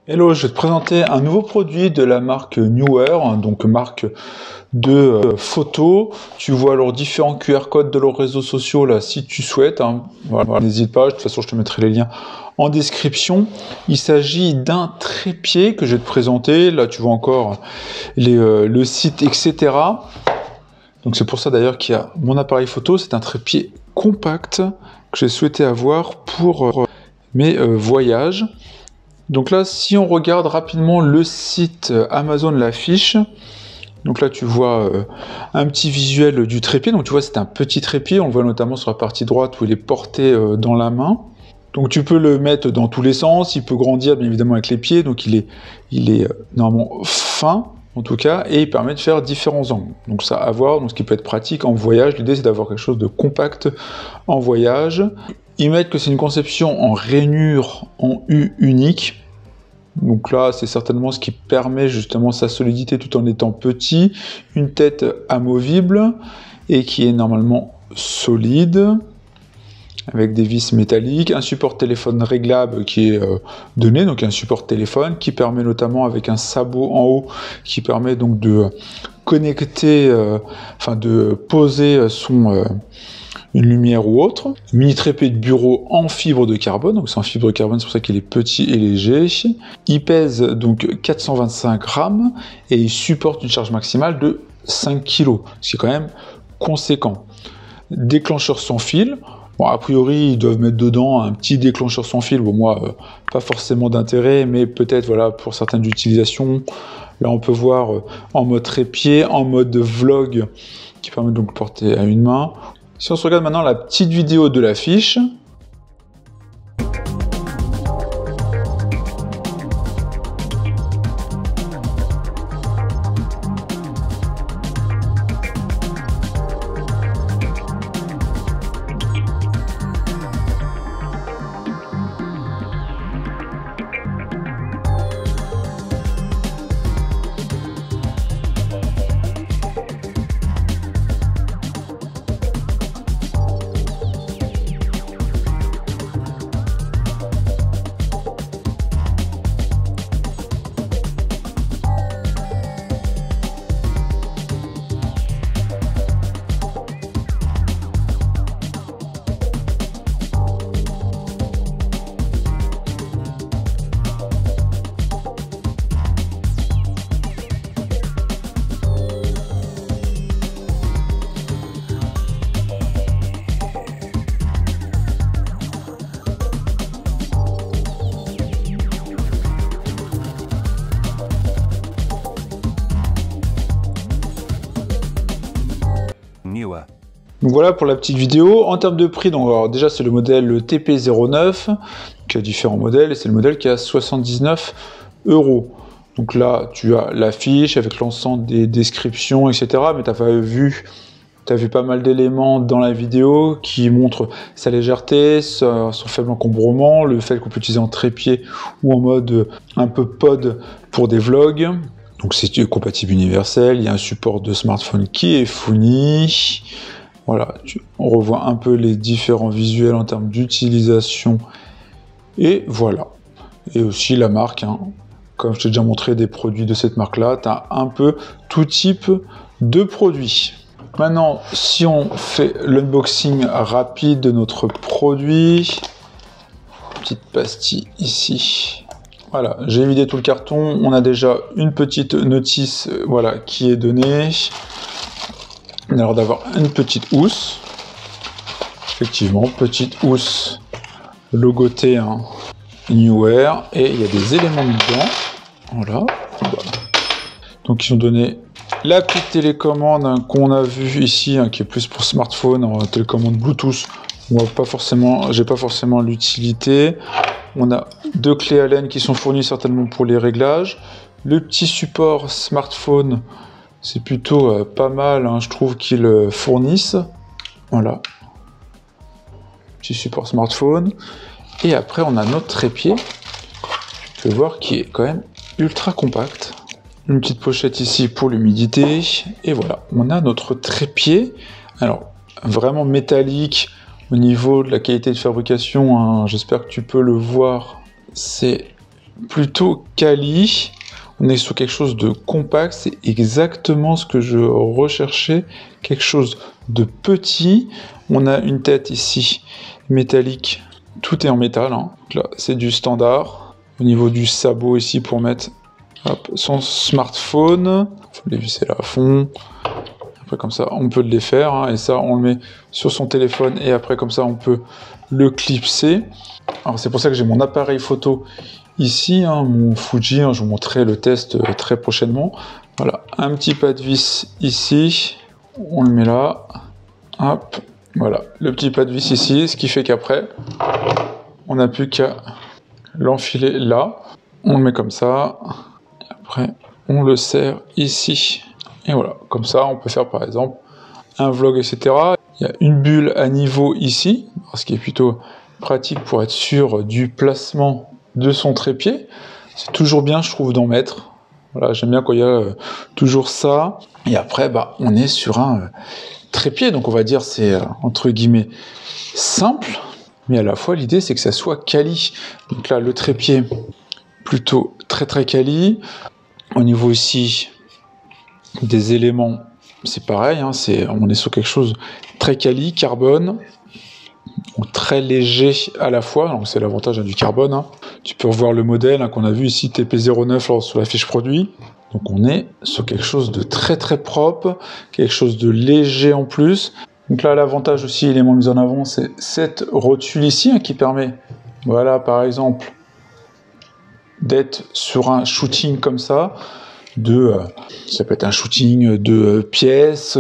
Hello, je vais te présenter un nouveau produit de la marque Neewer, donc marque de photos. Tu vois leurs différents QR codes de leurs réseaux sociaux là si tu souhaites. Voilà, n'hésite pas, de toute façon je te mettrai les liens en description. Il s'agit d'un trépied que je vais te présenter. Là tu vois encore le site, etc. Donc c'est pour ça d'ailleurs qu'il y a mon appareil photo. C'est un trépied compact que j'ai souhaité avoir pour mes voyages. Donc là, si on regarde rapidement le site Amazon l'affiche, donc là tu vois un petit visuel du trépied. Donc tu vois c'est un petit trépied, on le voit notamment sur la partie droite où il est porté dans la main. Donc tu peux le mettre dans tous les sens, il peut grandir bien évidemment avec les pieds, donc il est normalement fin en tout cas, et il permet de faire différents angles. Donc ça à voir, donc ce qui peut être pratique en voyage. L'idée c'est d'avoir quelque chose de compact en voyage. Ils mettent que c'est une conception en rainure en U unique. Donc là, c'est certainement ce qui permet justement sa solidité tout en étant petit. Une tête amovible et qui est normalement solide, avec des vis métalliques. Un support téléphone réglable qui est donné, donc un support téléphone qui permet notamment avec un sabot en haut qui permet donc de connecter, de poser une lumière ou autre. Mini trépied de bureau en fibre de carbone, donc c'est en fibre de carbone, c'est pour ça qu'il est petit et léger. Il pèse donc 425 grammes et il supporte une charge maximale de 5 kg, ce qui est quand même conséquent. Déclencheur sans fil. Bon, a priori, ils doivent mettre dedans un petit déclencheur sans fil. Bon, moi, pas forcément d'intérêt, mais peut-être, voilà, pour certaines utilisations. Là, on peut voir en mode trépied, en mode vlog, qui permet donc de porter à une main. Si on se regarde maintenant la petite vidéo de l'affiche, donc voilà pour la petite vidéo. En termes de prix, donc alors déjà c'est le modèle TP09 qui a différents modèles et c'est le modèle qui a 79 €. Donc là tu as l'affiche avec l'ensemble des descriptions, etc. Mais tu as vu pas mal d'éléments dans la vidéo qui montrent sa légèreté, son faible encombrement, le fait qu'on peut utiliser en trépied ou en mode un peu pod pour des vlogs. Donc c'est compatible universel, il y a un support de smartphone qui est fourni. Voilà, on revoit un peu les différents visuels en termes d'utilisation. Et voilà. Et aussi la marque, hein. Comme je t'ai déjà montré des produits de cette marque-là, tu as un peu tout type de produits. Maintenant, si on fait l'unboxing rapide de notre produit, petite pastille ici. Voilà, j'ai vidé tout le carton. On a déjà une petite notice, voilà, qui est donnée. On a l'air d'avoir une petite housse. Effectivement, petite housse logotée, hein, Neewer. Et il y a des éléments dedans. Voilà. Donc ils ont donné la petite télécommande, hein, qu'on a vue ici, hein, qui est plus pour smartphone, en télécommande Bluetooth. J'ai pas forcément l'utilité. On a deux clés Allen qui sont fournies certainement pour les réglages. Le petit support smartphone, c'est plutôt pas mal, hein, je trouve qu'ils fournissent. Voilà. Petit support smartphone. Et après, on a notre trépied. Tu peux voir qui est quand même ultra compact. Une petite pochette ici pour l'humidité. Et voilà, on a notre trépied. Alors, vraiment métallique. Au niveau de la qualité de fabrication, hein, j'espère que tu peux le voir, c'est plutôt quali. On est sur quelque chose de compact, c'est exactement ce que je recherchais, quelque chose de petit. On a une tête ici métallique, tout est en métal, hein. Là c'est du standard. Au niveau du sabot ici pour mettre son smartphone, il faut les visser là à fond. Après comme ça on peut le défaire, hein, et ça on le met sur son téléphone et après comme ça on peut le clipser. Alors c'est pour ça que j'ai mon appareil photo ici, hein, mon Fuji, hein, je vous montrerai le test très prochainement. Voilà, un petit pas de vis ici, on le met là, hop, voilà, le petit pas de vis ici, ce qui fait qu'après, on n'a plus qu'à l'enfiler là, on le met comme ça, après on le serre ici, et voilà, comme ça on peut faire par exemple un vlog, etc. Il y a une bulle à niveau ici, ce qui est plutôt pratique pour être sûr du placement de son trépied. C'est toujours bien, je trouve, d'en mettre. Voilà, j'aime bien quand il y a toujours ça. Et après, on est sur un trépied, donc on va dire c'est entre guillemets simple, mais à la fois l'idée c'est que ça soit quali. Donc là, le trépied plutôt très quali. Au niveau ici des éléments, c'est pareil, hein, on est sur quelque chose très quali, carbone, très léger à la fois, donc c'est l'avantage du carbone, hein. Tu peux revoir le modèle, hein, qu'on a vu ici, TP09 sur la fiche produit. Donc on est sur quelque chose de très propre, quelque chose de léger en plus. Donc là l'avantage aussi, élément mis en avant, c'est cette rotule ici, hein, qui permet, voilà, par exemple, d'être sur un shooting comme ça, ça peut être un shooting de pièces,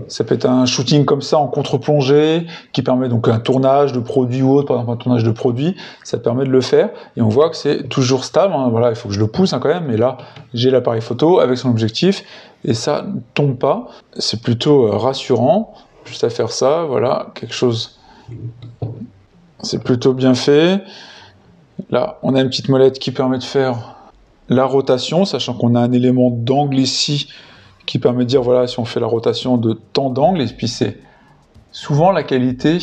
ça peut être un shooting comme ça en contre-plongée, qui permet donc un tournage de produits ou autre, par exemple un tournage de produits, ça permet de le faire, et on voit que c'est toujours stable, hein. Voilà, il faut que je le pousse, hein, quand même, mais là, j'ai l'appareil photo avec son objectif, et ça ne tombe pas, c'est plutôt rassurant, juste à faire ça, voilà, quelque chose, c'est plutôt bien fait. Là, on a une petite molette qui permet de faire la rotation, sachant qu'on a un élément d'angle ici, qui permet de dire, voilà, si on fait la rotation de tant d'angles, et puis c'est souvent la qualité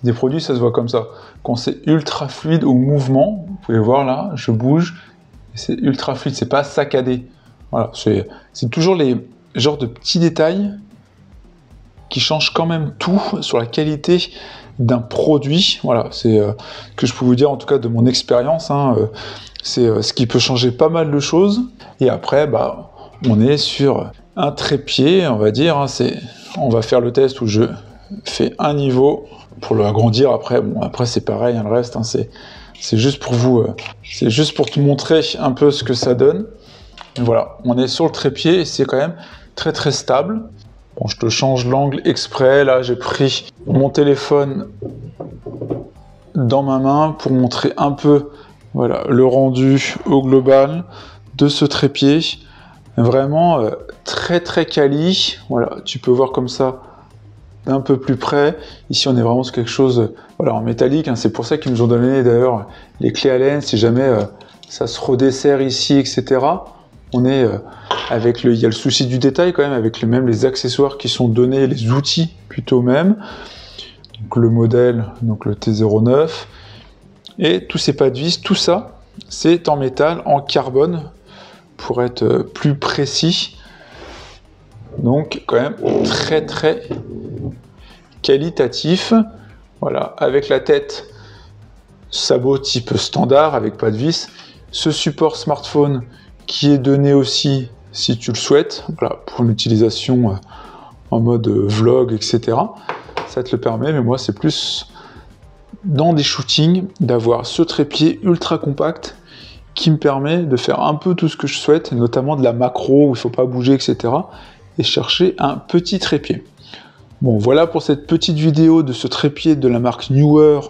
des produits, ça se voit comme ça. Quand c'est ultra fluide au mouvement, vous pouvez voir là, je bouge, c'est ultra fluide, c'est pas saccadé. Voilà, c'est toujours les genres de petits détails qui changent quand même tout sur la qualité d'un produit. Voilà, c'est que je peux vous dire en tout cas de mon expérience, hein, c'est ce qui peut changer pas mal de choses. Et après, on est sur un trépied, on va dire, hein, on va faire le test où je fais un niveau pour le agrandir. Après, après c'est pareil, hein, le reste, hein, c'est juste pour vous, c'est juste pour te montrer un peu ce que ça donne. Et voilà, on est sur le trépied et c'est quand même très stable. Bon, je te change l'angle exprès. Là, j'ai pris mon téléphone dans ma main pour montrer un peu, voilà, le rendu au global de ce trépied. Vraiment très quali. Voilà, tu peux voir comme ça d'un peu plus près. Ici, on est vraiment sur quelque chose, voilà, en métallique, hein. C'est pour ça qu'ils nous ont donné d'ailleurs les clés Allen, si jamais ça se redessert ici, etc. On est avec il y a le souci du détail quand même, avec même les accessoires qui sont donnés, les outils plutôt même. Donc le modèle, donc le T09, et tous ces pas de vis, tout ça, c'est en métal, en carbone, pour être plus précis. Donc quand même très qualitatif. Voilà, avec la tête sabot type standard, avec pas de vis. Ce support smartphone qui est donné aussi si tu le souhaites, voilà, pour une utilisation en mode vlog, etc. Ça te le permet, mais moi c'est plus dans des shootings d'avoir ce trépied ultra compact qui me permet de faire un peu tout ce que je souhaite, notamment de la macro où il ne faut pas bouger, etc. et chercher un petit trépied. Bon, voilà pour cette petite vidéo de ce trépied de la marque Neewer,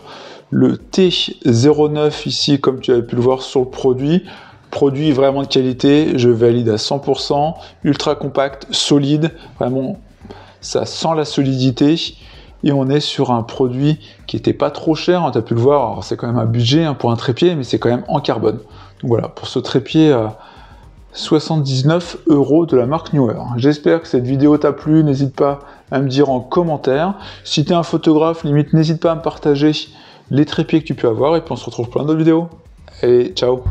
le T09 ici, comme tu avais pu le voir sur le produit. Produit vraiment de qualité, je valide à 100%, ultra compact, solide, vraiment ça sent la solidité. Et on est sur un produit qui n'était pas trop cher, hein, tu as pu le voir, c'est quand même un budget, hein, pour un trépied, mais c'est quand même en carbone. Donc voilà, pour ce trépied à 79 € de la marque Neewer. J'espère que cette vidéo t'a plu, n'hésite pas à me dire en commentaire. Si tu es un photographe, limite n'hésite pas à me partager les trépieds que tu peux avoir, et puis on se retrouve pour une autre vidéo. Allez, ciao.